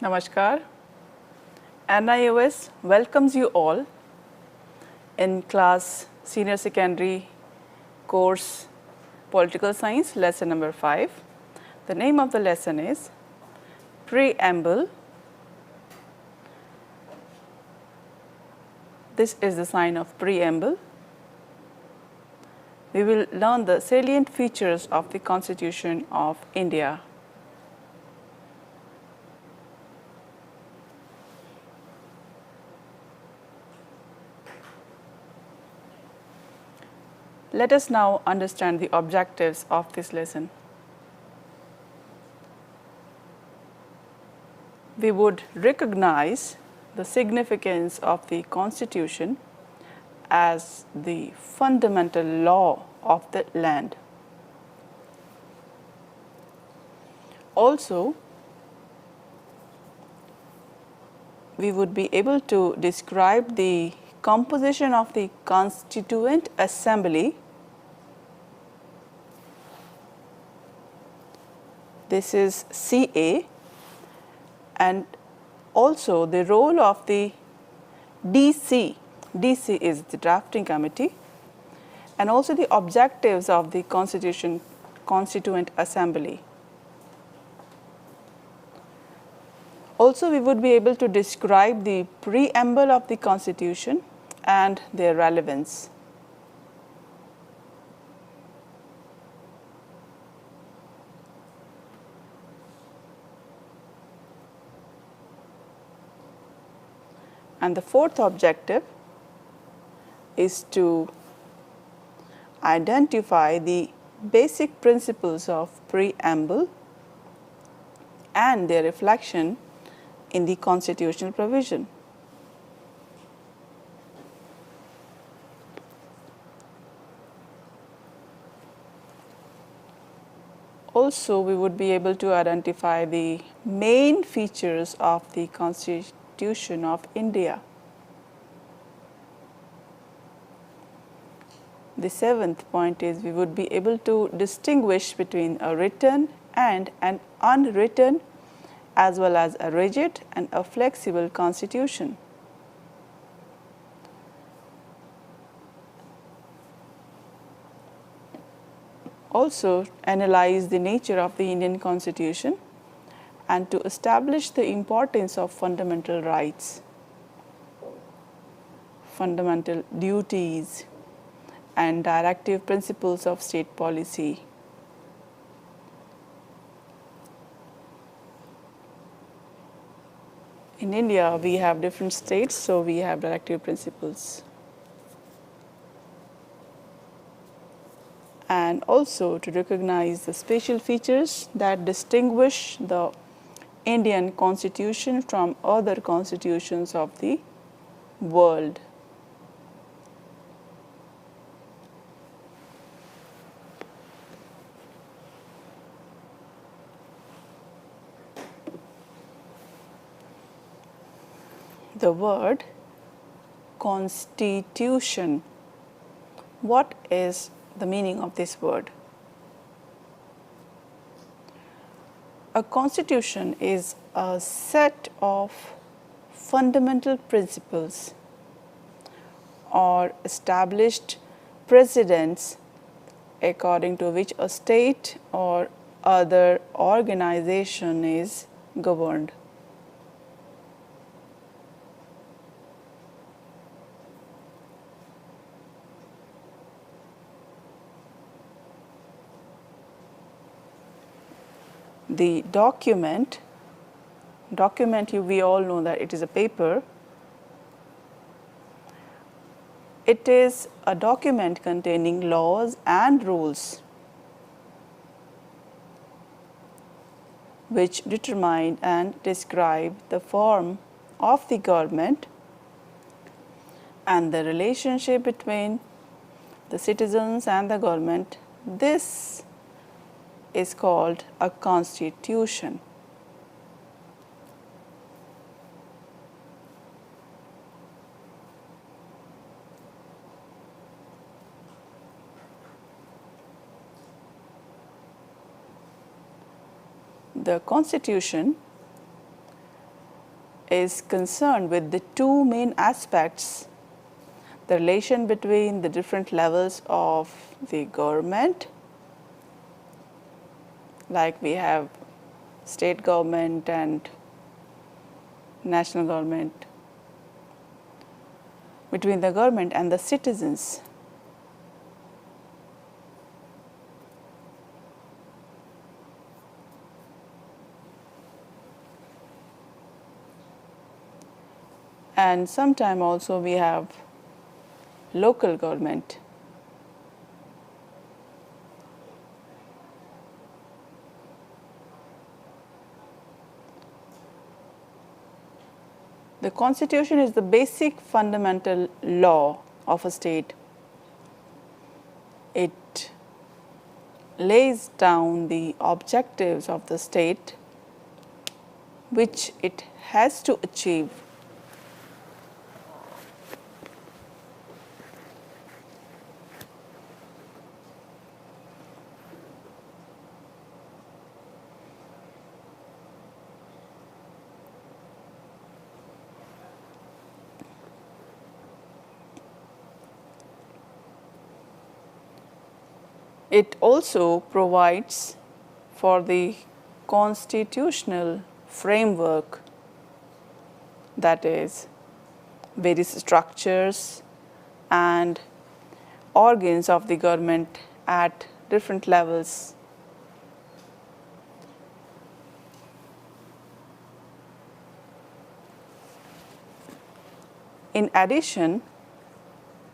Namaskar. NIOS welcomes you all in class Senior Secondary course Political Science lesson number 5. The name of the lesson is Preamble. This is the sign of preamble. We will learn the salient features of the Constitution of India. Let us now understand the objectives of this lesson. We would recognize the significance of the Constitution as the fundamental law of the land. Also, we would be able to describe the composition of the Constituent Assembly. This is CA, and also the role of the DC. DC is the drafting committee, and also the objectives of the Constituent Assembly. Also, we would be able to describe the preamble of the Constitution and their relevance. And the fourth objective is to identify the basic principles of preamble and their reflection in the constitutional provision. Also, we would be able to identify the main features of the Constitution of India. The seventh point is we would be able to distinguish between a written and an unwritten, as well as a rigid and a flexible constitution. Also, analyze the nature of the Indian Constitution and to establish the importance of fundamental rights, fundamental duties, and directive principles of state policy. In India, we have different states, so we have directive principles. And also to recognize the special features that distinguish the Indian Constitution from other constitutions of the world. The word constitution. What is the meaning of this word? A constitution is a set of fundamental principles or established precedents according to which a state or other organization is governed. The document, we all know that it is a paper. It is a document containing laws and rules which determine and describe the form of the government and the relationship between the citizens and the government. This is called a constitution. The Constitution is concerned with the two main aspects: the relation between the different levels of the government, like we have state government and national government, between the government and the citizens. And sometime also we have local government. The Constitution is the basic fundamental law of a state. It lays down the objectives of the state which it has to achieve. It also provides for the constitutional framework, that is, various structures and organs of the government at different levels. In addition,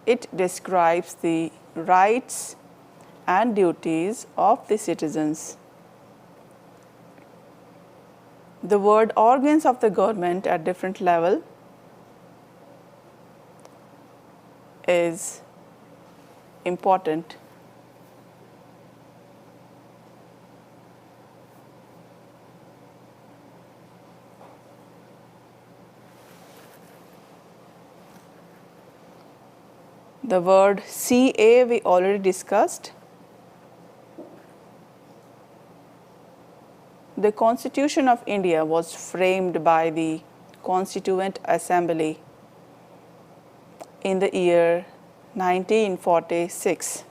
it describes the rights and duties of the citizens. The word organs of the government at different level is important. The word CA we already discussed. The Constitution of India was framed by the Constituent Assembly in the year 1946.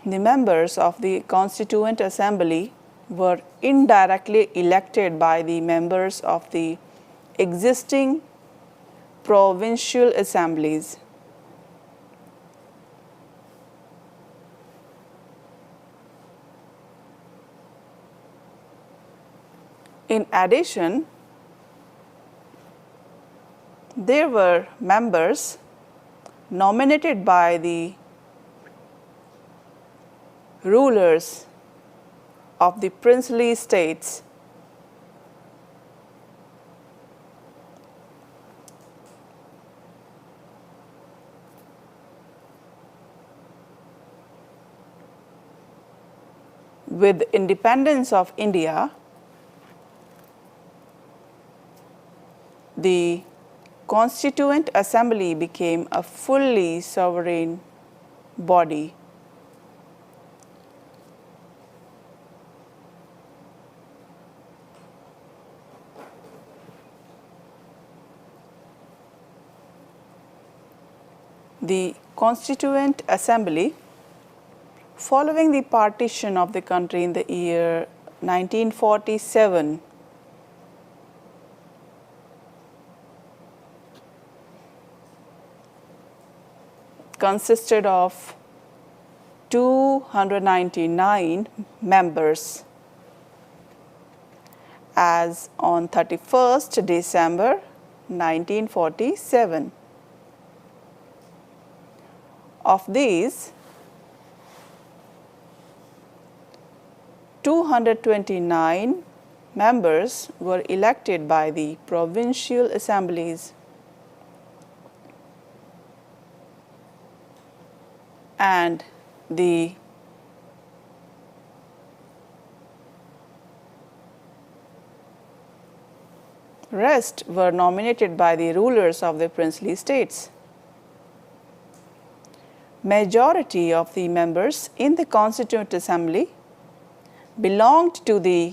The members of the Constituent Assembly were indirectly elected by the members of the existing provincial assemblies. In addition, there were members nominated by the rulers of the princely states. With independence of India, the Constituent Assembly became a fully sovereign body. The Constituent Assembly, following the partition of the country in the year 1947, consisted of 299 members as on 31st December 1947. Of these, 229 members were elected by the provincial assemblies, and the rest were nominated by the rulers of the princely states. Majority of the members in the Constituent Assembly belonged to the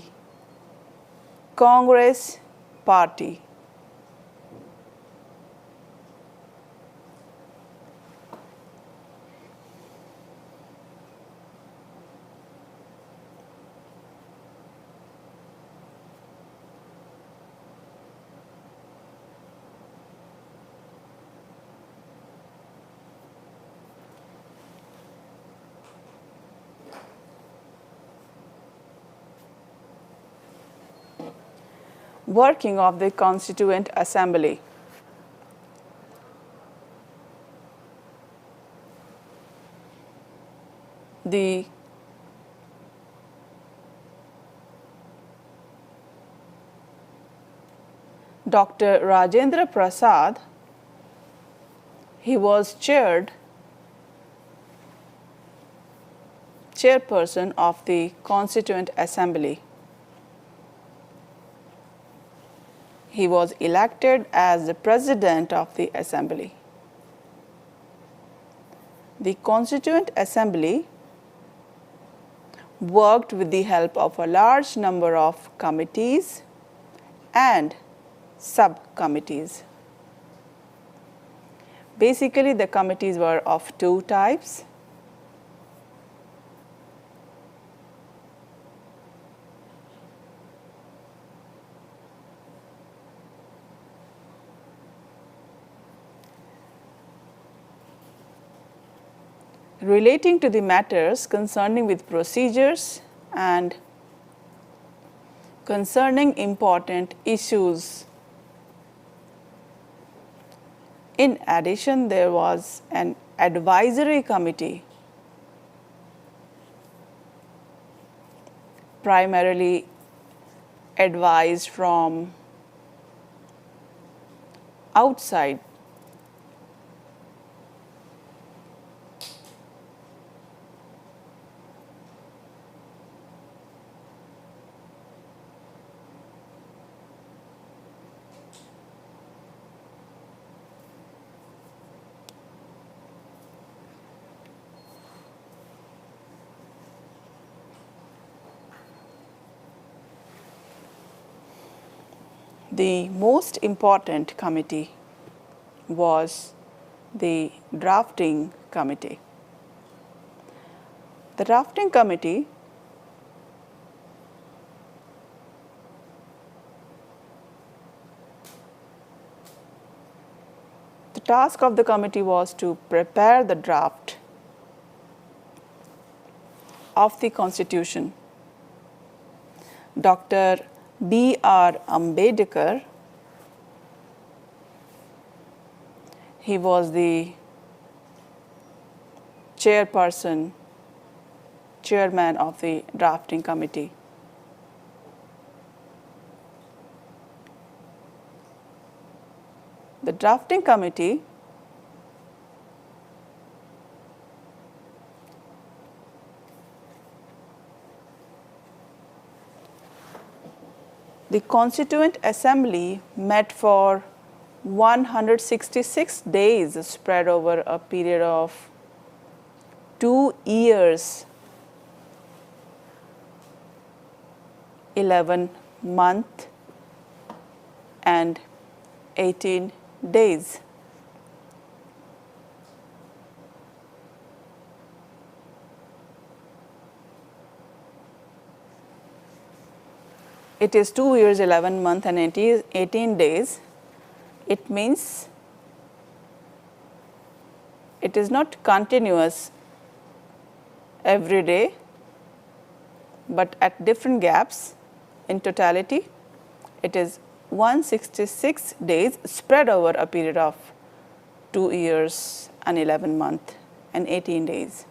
Congress Party. Working of the Constituent Assembly. The Dr. Rajendra Prasad, he was chairperson of the Constituent Assembly. He was elected as the President of the Assembly. The Constituent Assembly worked with the help of a large number of committees and subcommittees. Basically, the committees were of two types. Relating to the matters concerning with procedures and concerning important issues. In addition, there was an advisory committee, primarily advised from outside. The most important committee was the drafting committee. The drafting committee the task of the committee was to prepare the draft of the Constitution. Dr. B.R. Ambedkar, he was the chairman of the drafting committee. The drafting committee the Constituent Assembly met for 166 days spread over a period of 2 years, 11 months and 18 days. It is 2 years, 11 months and 18 days. It means it is not continuous every day, but at different gaps. In totality, it is 166 days spread over a period of 2 years and 11 months and 18 days.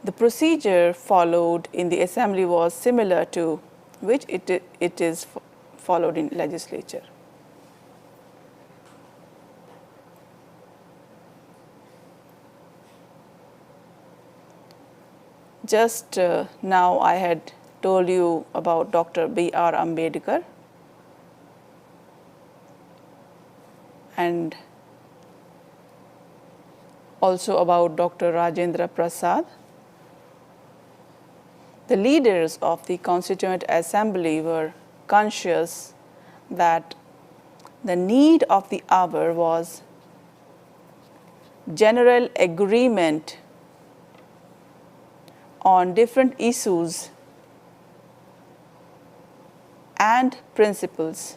The procedure followed in the assembly was similar to which it is followed in legislature. Just now I had told you about Dr. B.R. Ambedkar and also about Dr. Rajendra Prasad. the leaders of the Constituent Assembly were conscious that the need of the hour was general agreement on different issues and principles.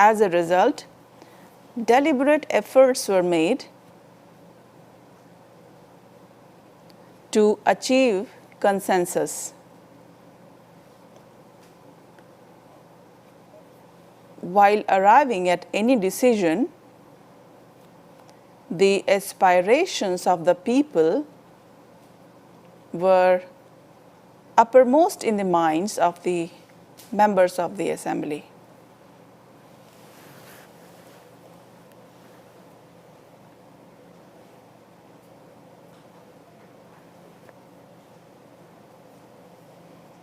As a result, deliberate efforts were made to achieve consensus. While arriving at any decision, the aspirations of the people were uppermost in the minds of the members of the assembly.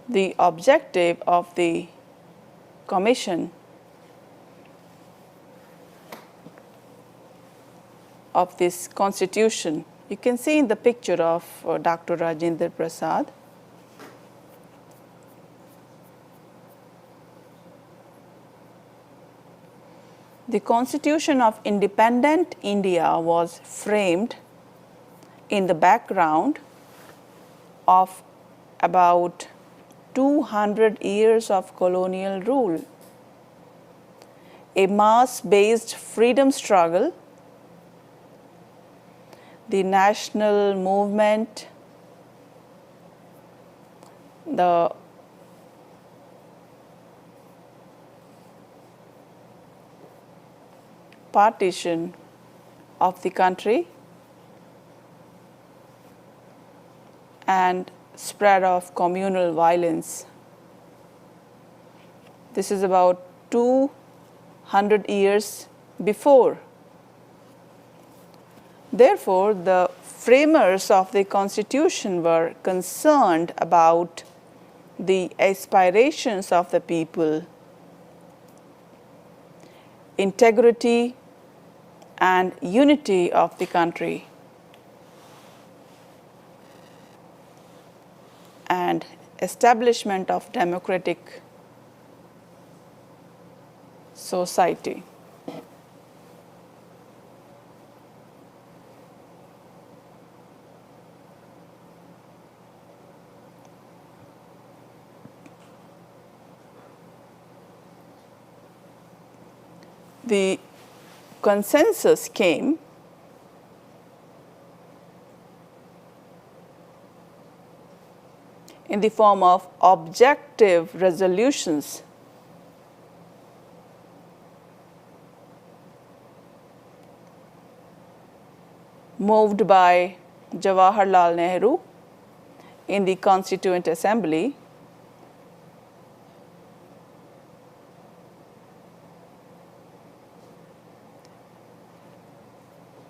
The objective of the commission of this constitution, you can see in the picture of Dr. Rajendra Prasad. The Constitution of Independent India was framed in the background of about 200 years of colonial rule, a mass-based freedom struggle, the national movement, the partition of the country, and spread of communal violence. This is about 200 years before. Therefore, the framers of the Constitution were concerned about the aspirations of the people, integrity and unity of the country, and establishment of democratic society. The consensus came in the form of objective resolutions moved by Jawaharlal Nehru in the Constituent Assembly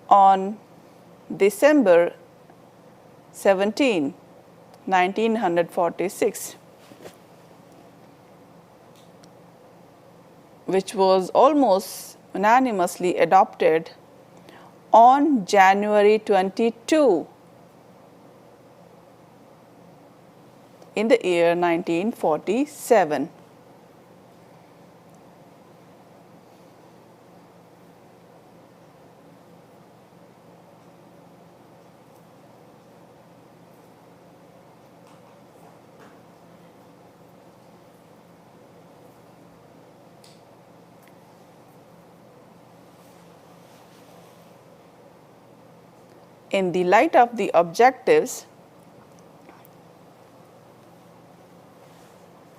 on December 17, 1946, which was almost unanimously adopted on January 22 in the year 1947. In the light of the objectives,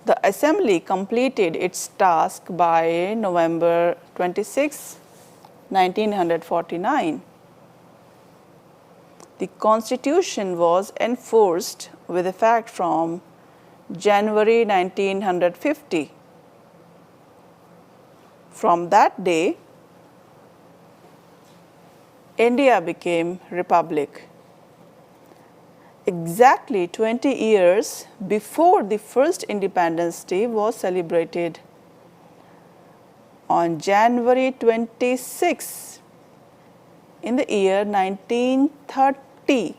the Assembly completed its task by November 26, 1949. The Constitution was enforced with effect from January 1950. From that day, India became republic. Exactly 20 years before the first Independence Day was celebrated on January 26 in the year 1930,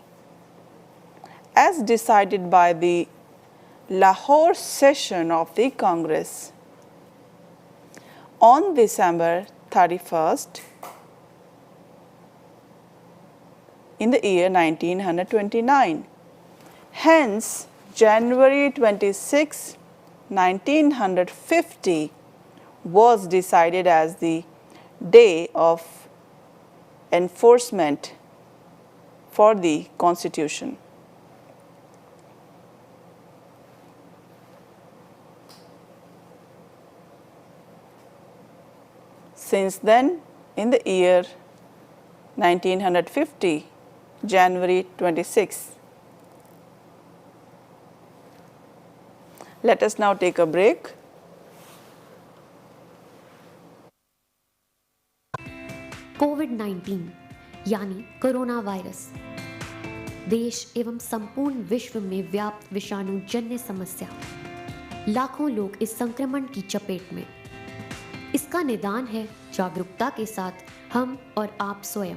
as decided by the Lahore session of the Congress. On December 31st in the year 1929. Hence, January 26, 1950 was decided as the day of enforcement for the Constitution. Since then, in the year 1950, January 26. Let us now take a break. कोविड-19 यानी corona virus देश एवं संपूर्ण विश्व में व्याप्त विषाणु जन्य समस्या। लाखों लोग इस संक्रमण की चपेट में। इसका निदान है जागरूकता के साथ हम और आप स्वयं।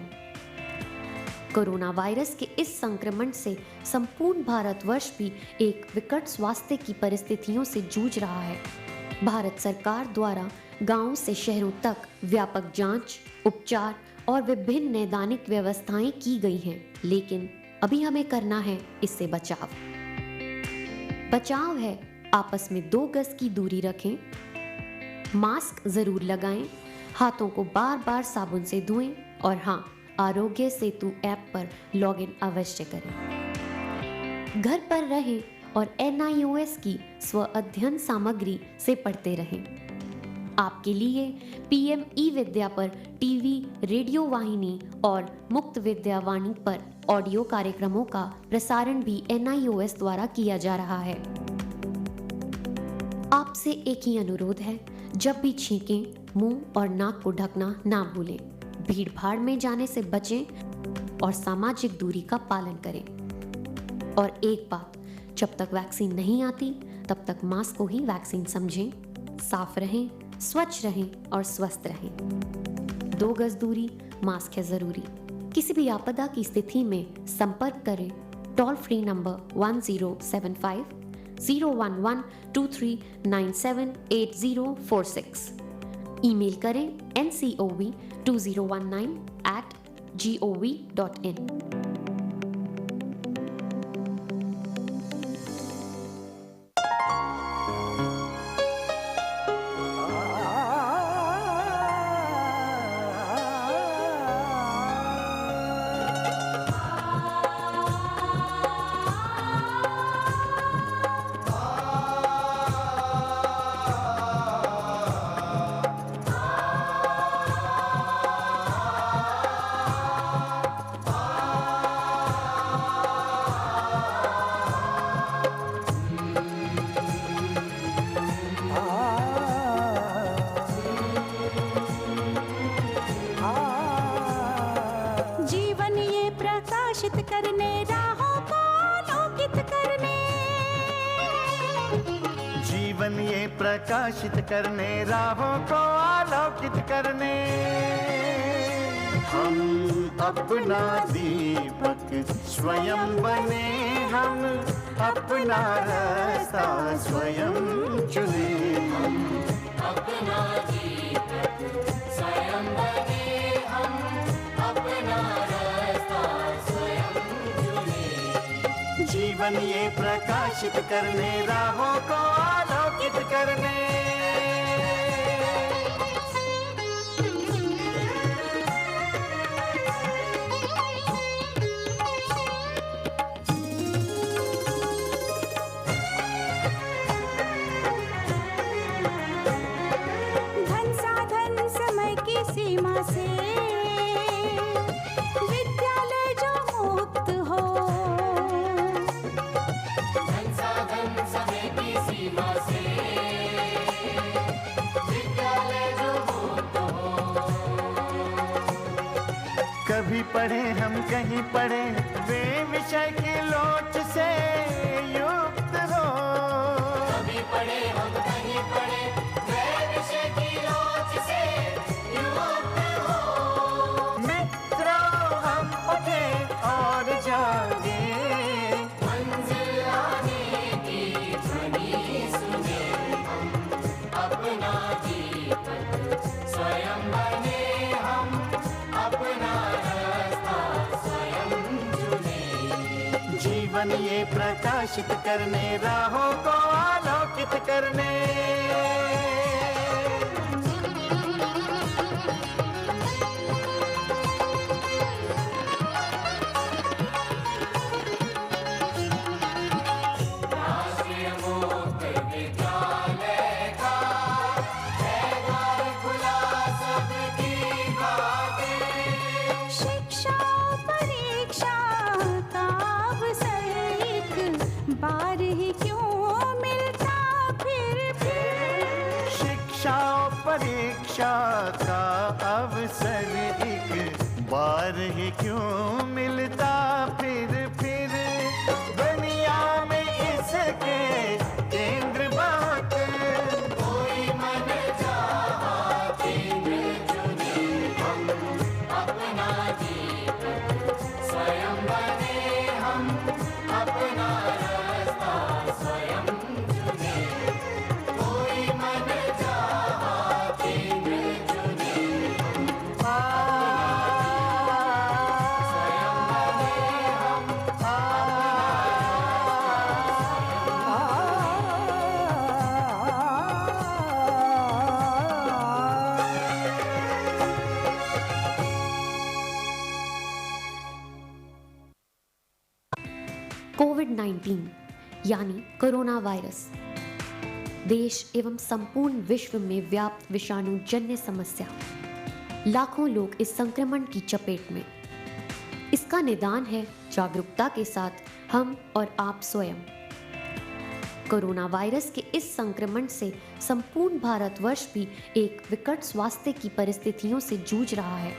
कोरोना वायरस के इस संक्रमण से संपूर्ण भारतवर्ष भी एक विकट स्वास्थ्य की परिस्थितियों से जूझ रहा है। भारत सरकार द्वारा गांवों से शहरों तक व्यापक जांच, उपचार और विभिन्न नैदानिक व्यवस्थाएं की गई हैं, लेकिन अभी हमें करना है इससे बचाव। बचाव है आपस में 2 गज की दूरी रखें, मास्क जरूर लगाएं, हाथों को बार-बार साबुन से धोएं और हाँ, आरोग्य सेतु ऐप पर लॉगिन अवश्य करें। घर पर रहें और NIOS की स्व अध्ययन सामग्री से पढ़ते रहें। आपके लिए PM ई-विद्या पर टीवी, रेडियो वाहिनी और मुक्त विद्या वाणी पर ऑडियो कार्यक्रमों का प्रसारण भी NIOS द्वारा किया जा रहा है। आपसे एक ही अनुरोध है, जब भी छींकें, मुंह और नाक को ढकना ना भूलें। भीड़ भाड़ में जाने से बचें और सामाजिक दूरी का पालन करें। और एक बात, जब तक वैक्सीन नहीं आती तब तक मास्क को ही वैक्सीन समझें। साफ रहें, स्वच्छ रहें और स्वस्थ रहें। 2 गज दूरी, मास्क है जरूरी। किसी भी आपदा की स्थिति में संपर्क करें टोल फ्री नंबर 1075 011 23978046। ईमेल करें ncov2019@gov.in। प्रकाशित करने, राहों को आलोकित करने, हम अपना दीपक स्वयं बने, हम अपना रास्ता स्वयं चुने। हम अपना दीपक स्वयं बने, हम अपना रास्ता स्वयं चुने। जीवन ये प्रकाशित करने, राहों को आलोकित करने। धन साधन समय की सीमा से विद्यालय जो मुक्त हो, धन साधन समय की सीमा से विद्यालय जो मुक्त हो। कभी पढ़े हम कहीं पढ़े, वे विषय की लोच से युक्त हो। कभी पढ़े हम कहीं पढ़े, वे विषय की लोच से जीवन ये प्रकाशित करने, राहों को आलोकित करने। बार ही क्यों मिलता फिर शिक्षा परीक्षा का अवसर एक बार ही क्यों मिलता फिर दुनिया में इसके केंद्र बहुत, कोई मन चाहा केंद्र चुने, हम अपना जीवन स्वयं बने, हम अपना कोविड-19 यानी कोरोना वायरस देश एवं संपूर्ण विश्व में व्याप्त विषाणु जन्य समस्या। लाखों लोग इस संक्रमण की चपेट में। इसका निदान है जागरूकता के साथ हम और आप स्वयं। कोरोना वायरस के इस संक्रमण से संपूर्ण भारतवर्ष भी एक विकट स्वास्थ्य की परिस्थितियों से जूझ रहा है।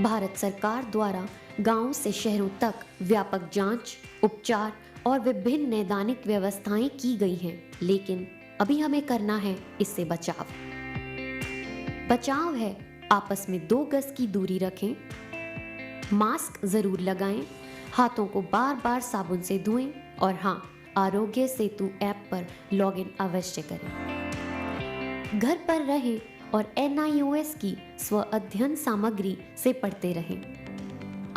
भारत सरकार द्वारा गांवों से शहरों तक व्यापक जांच, उपचार और विभिन्न नैदानिक व्यवस्थाएं की गई हैं, लेकिन अभी हमें करना है इससे बचाव। बचाव है आपस में 2 गज की दूरी रखें, मास्क जरूर लगाएं, हाथों को बार बार साबुन से धोएं और हाँ, आरोग्य सेतु ऐप पर लॉगिन अवश्य करें। घर पर रहें और NIOS की स्व अध्ययन सामग्री से पढ़ते रहें।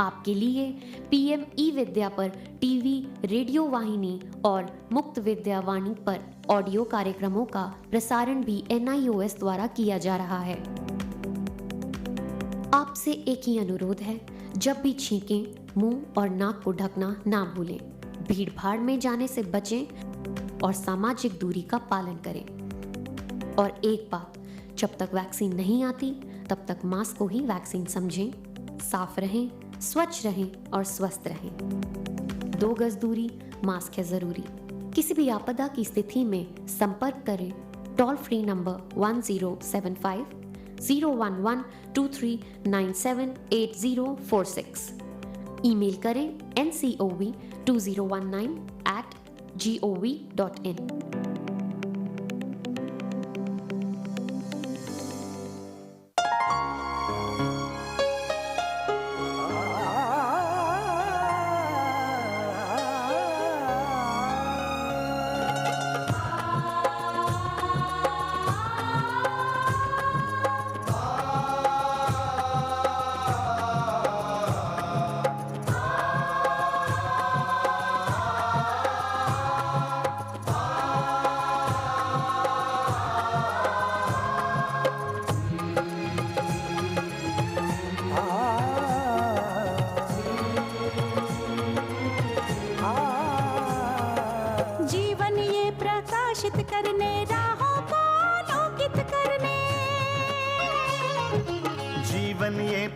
आपके लिए PM ई-विद्या पर टीवी, रेडियो वाहिनी और मुक्त विद्या वाणी पर ऑडियो कार्यक्रमों का प्रसारण भी NIOS द्वारा किया जा रहा है। आपसे एक ही अनुरोध है, जब भी छींकें, मुंह और नाक को ढकना ना भूलें। भीड़ भाड़ में जाने से बचें और सामाजिक दूरी का पालन करें। और एक बात, जब तक वैक्सीन नहीं आती तब तक मास्क को ही वैक्सीन समझें। साफ रहें, स्वच्छ रहें और स्वस्थ रहें। 2 गज दूरी, मास्क है जरूरी। किसी भी आपदा की स्थिति में संपर्क करें टोल फ्री नंबर 1075 011 23978046। ईमेल करें ncov2019@gov.in।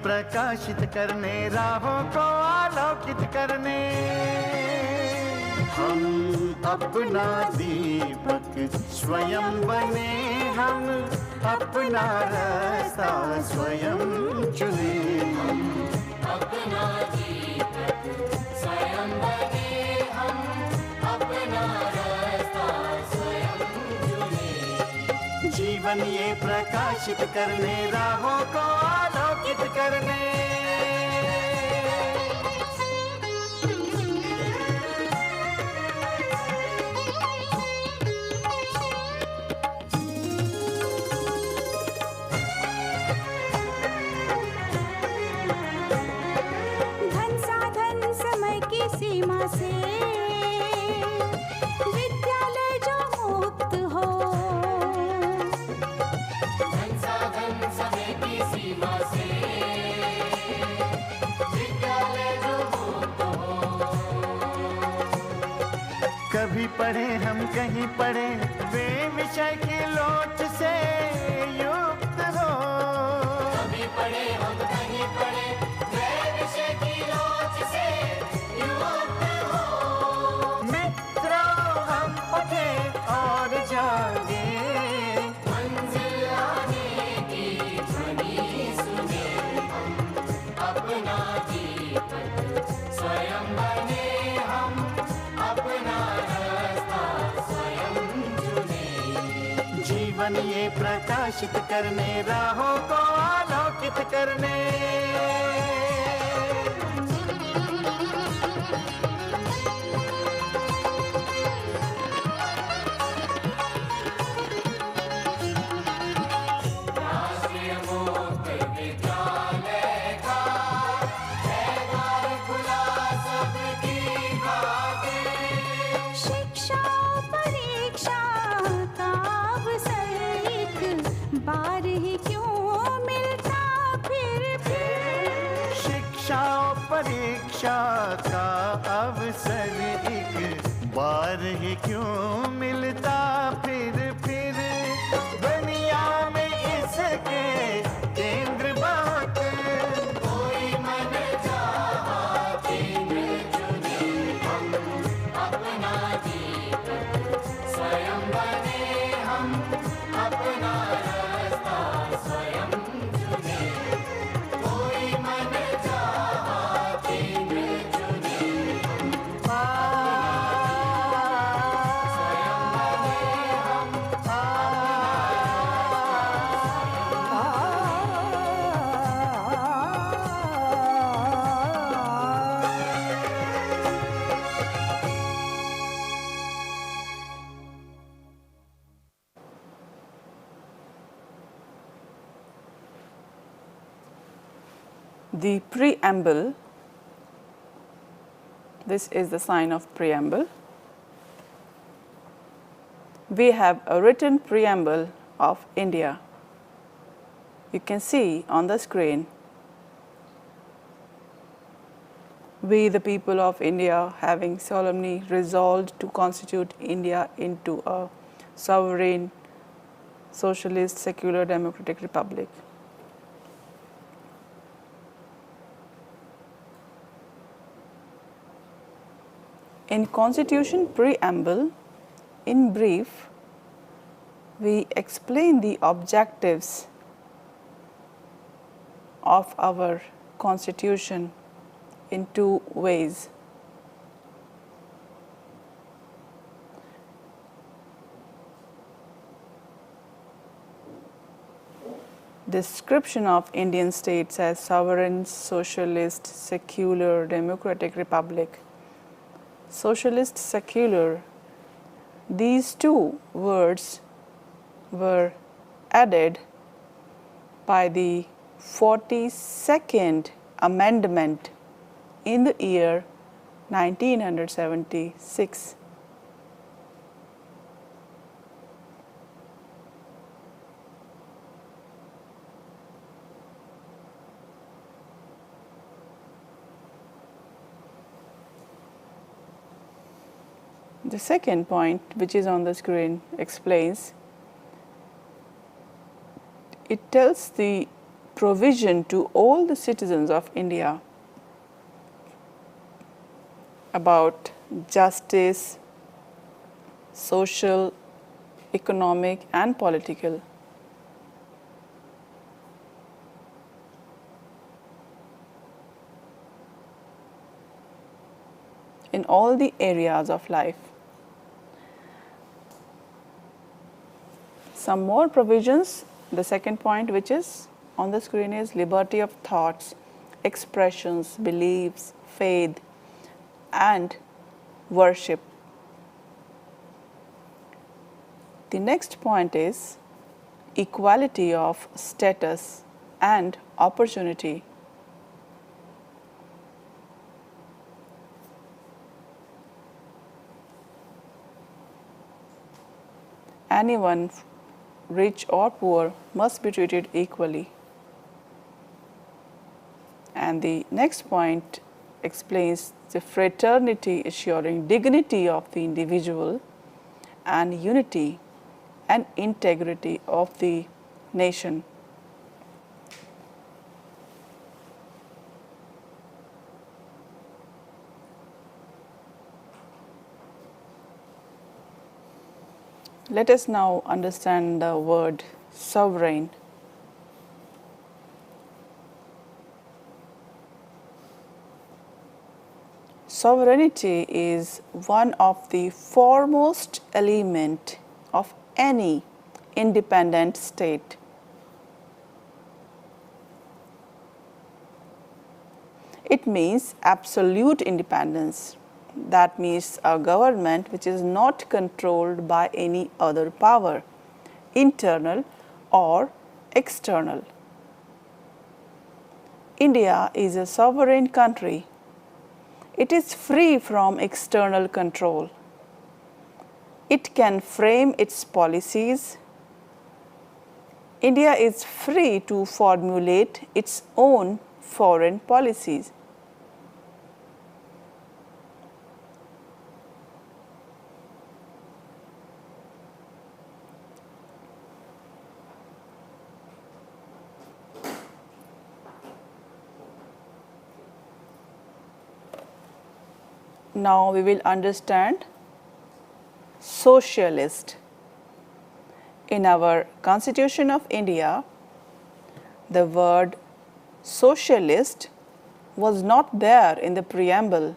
प्रकाशित करने, राहों को आलोकित करने। हम अपना दीपक स्वयं बने, हम अपना रास्ता स्वयं चुने। हम अपना दीपक स्वयं बने, हम अपना रास्ता स्वयं चुने। जीवन ये प्रकाशित करने, राहों को आलोकित करने। धन साधन समय की सीमा से कहीं पढ़े वे विषय की लोच से युक्त हो। कभी पढ़े हम कहीं पढ़े वे विषय की लोच से युक्त हो। मित्रों हम उठे और जागे, मंजिल आने की ध्वनि सुने हम, अपना दीपक स्वयं बने हम, अपना रास्ता स्वयं चुने। जीवन ये प्रकाशित करने, राहों को आलोकित करने। राष्ट्रीय मुक्त विद्यालय का है द्वार खुला सबकी खातिर। शिक्षा परीक्षा का अवसर एक बार ही क्यों मिलता फिर। शिक्षा और परीक्षा का अवसर एक बार ही क्यों मिलता फिर। दुनिया में इसके केंद्र बहुत, कोई मन चाहा केंद्र चुने हम, अपना दीपक स्वयं बने हम, अपना रास्ता स्वयं चुने। कोई मन चाहा केंद्र चुने हम, स्वयं बने हम, The preamble, this is the sign of preamble. We have a written preamble of India. You can see on the screen, we the people of India having solemnly resolved to constitute India into a sovereign, socialist, secular, democratic republic. In Constitution Preamble, in brief, we explain the objectives of our Constitution in two ways. Description of Indian states as sovereign, socialist, secular, democratic republic. Socialist, secular, these two words were added by the 42nd Amendment in the year 1976. The second point, which is on the screen, explains, it tells the provision to all the citizens of India about justice, social, economic and political. In all the areas of life. Some more provisions, the second point which is on the screen is liberty of thoughts, expressions, beliefs, faith and worship. The next point is equality of status and opportunity. Anyone, rich or poor, must be treated equally. And the next point explains the fraternity assuring dignity of the individual and unity and integrity of the nation. Let us now understand the word sovereign. Sovereignty is one of the foremost elements of any independent state. It means absolute independence. That means a government which is not controlled by any other power, internal or external. India is a sovereign country. It is free from external control. It can frame its policies. India is free to formulate its own foreign policies. Now we will understand socialist. In our Constitution of India, the word socialist was not there in the preamble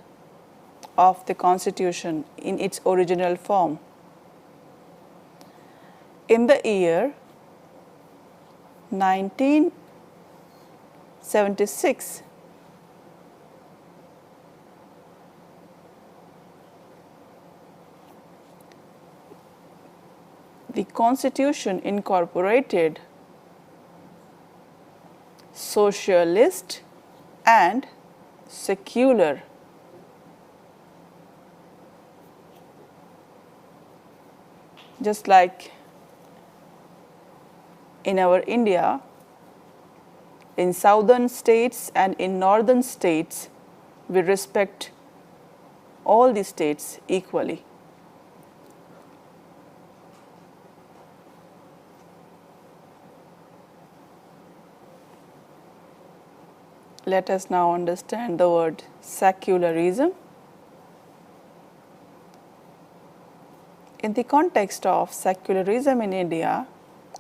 of the Constitution in its original form. In the year 1976, the Constitution incorporated socialist and secular. Just like in our India, in southern states and in northern states, we respect all the states equally. Let us now understand the word secularism. In the context of secularism in India,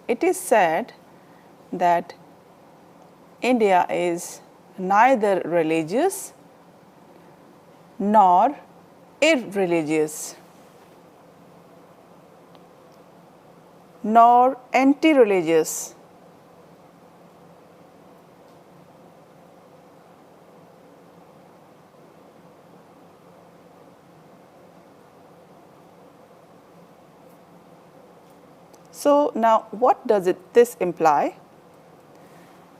it is said that India is neither religious nor irreligious, nor anti-religious. So now what does this imply?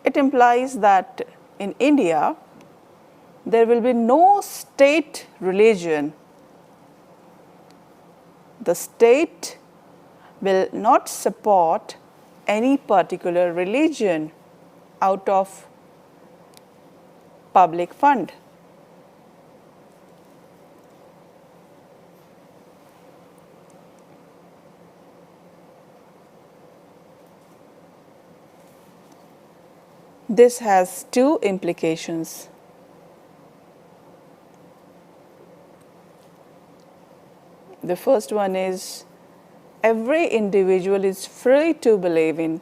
It implies that in India there will be no state religion. The state will not support any particular religion out of public fund. This has two implications. The first one is every individual is free to believe in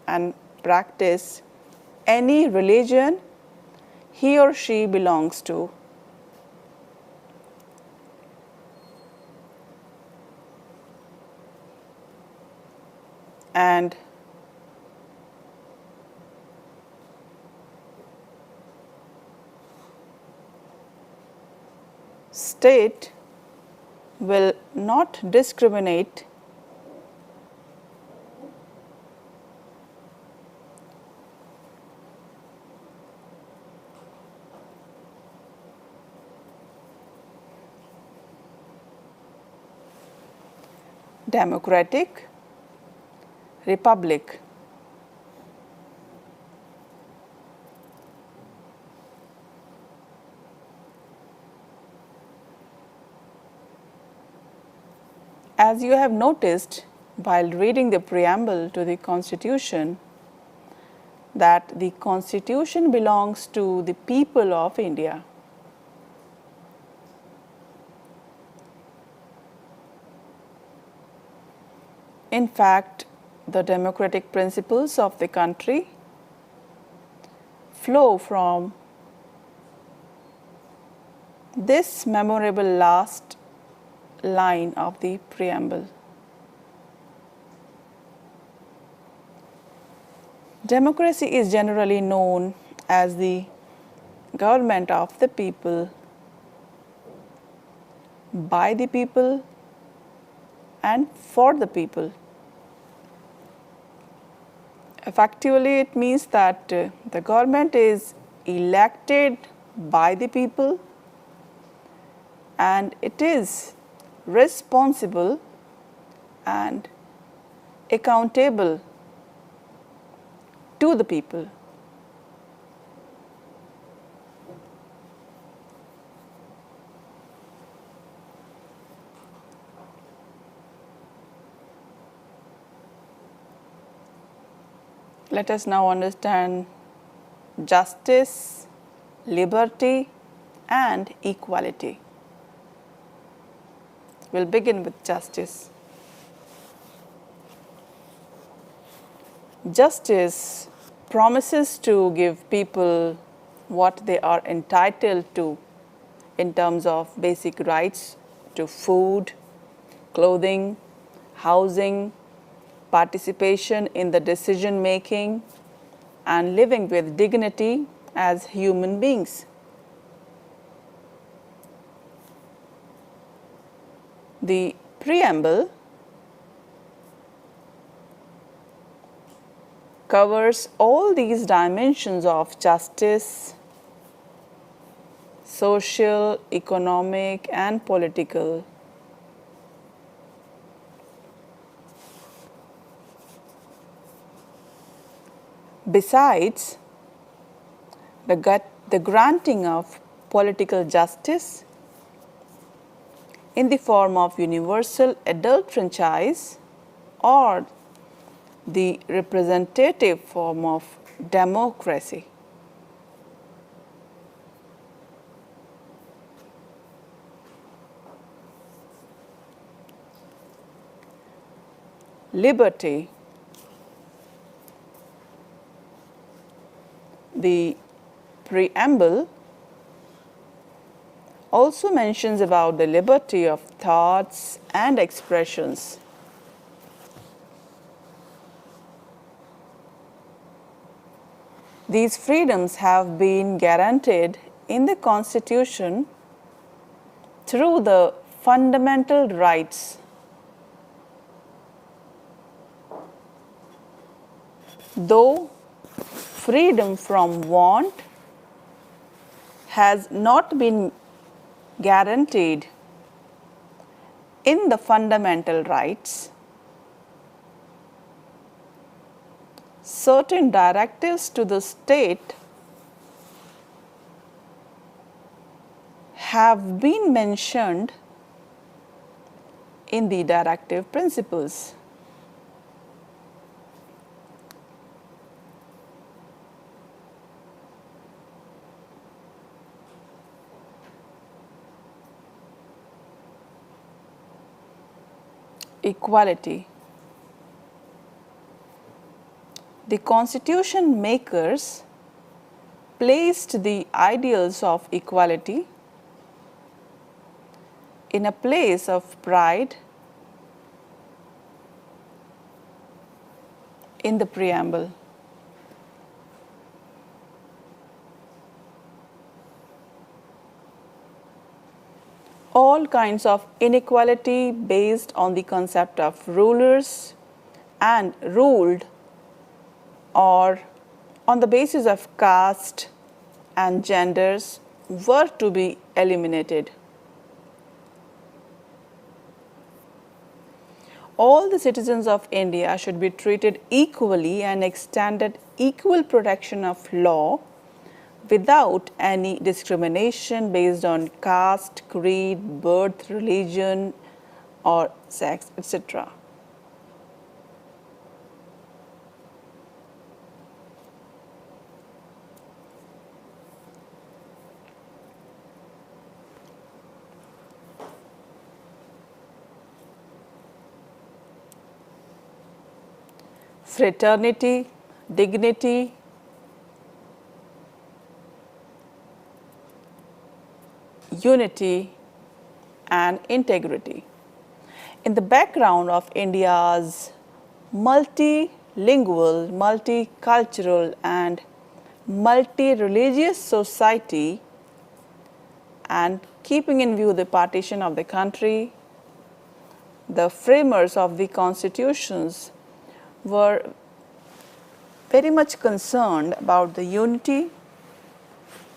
and practice any religion he or she belongs to. And state will not discriminate democratic republic. As you have noticed while reading the preamble to the Constitution, that the Constitution belongs to the people of India. In fact, the democratic principles of the country flow from this memorable last line of the preamble. Democracy is generally known as the government of the people, by the people, and for the people. Effectively, it means that the government is elected by the people and it is responsible and accountable to the people. Let us now understand justice, liberty, and equality. We'll begin with justice. Justice promises to give people what they are entitled to in terms of basic rights to food, clothing, housing, participation in the decision making, and living with dignity as human beings. The preamble covers all these dimensions of justice, social, economic, and political. Besides, the granting of political justice in the form of universal adult franchise or the representative form of democracy. Liberty. The preamble also mentions about the liberty of thoughts and expressions. These freedoms have been guaranteed in the Constitution through the fundamental rights. Though freedom from want has not been guaranteed in the fundamental rights, certain directives to the state have been mentioned in the directive principles. Equality. The Constitution makers placed the ideals of equality in a place of pride in the preamble. All kinds of inequality based on the concept of rulers and ruled, or on the basis of caste and genders, were to be eliminated. All the citizens of India should be treated equally and extended equal protection of law without any discrimination based on caste, creed, birth, religion, or sex, etc. Fraternity, dignity, unity, and integrity. In the background of India's multilingual, multicultural, and multi-religious society, and keeping in view the partition of the country, the framers of the constitutions were very much concerned about the unity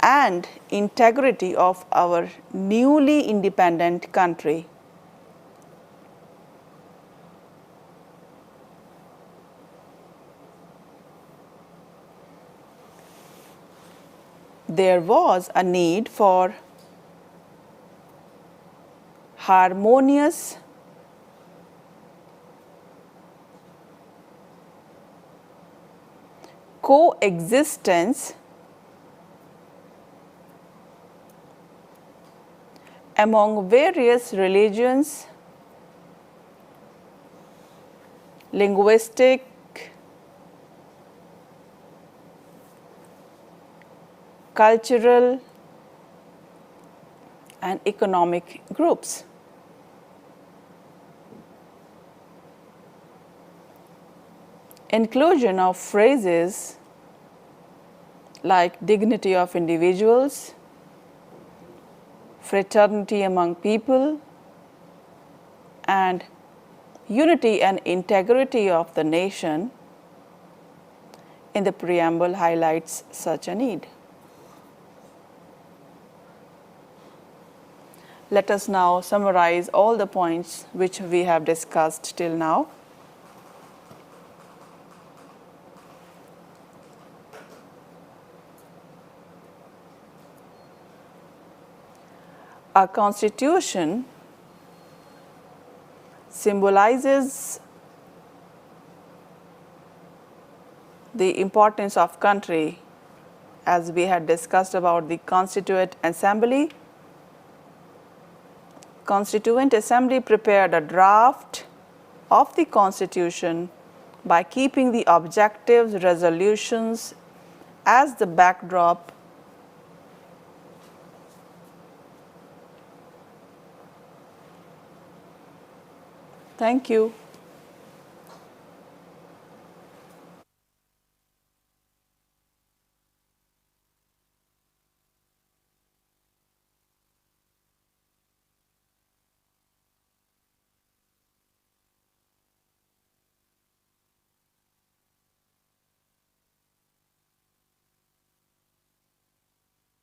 and integrity of our newly independent country. There was a need for harmonious coexistence among various religions, linguistic, cultural, and economic groups. Inclusion of phrases like dignity of individuals, fraternity among people, and unity and integrity of the nation in the preamble highlights such a need. Let us now summarize all the points which we have discussed till now. A constitution symbolizes the importance of country, as we had discussed about the Constituent Assembly. Constituent Assembly prepared a draft of the Constitution by keeping the objectives, resolutions as the backdrop. Thank you.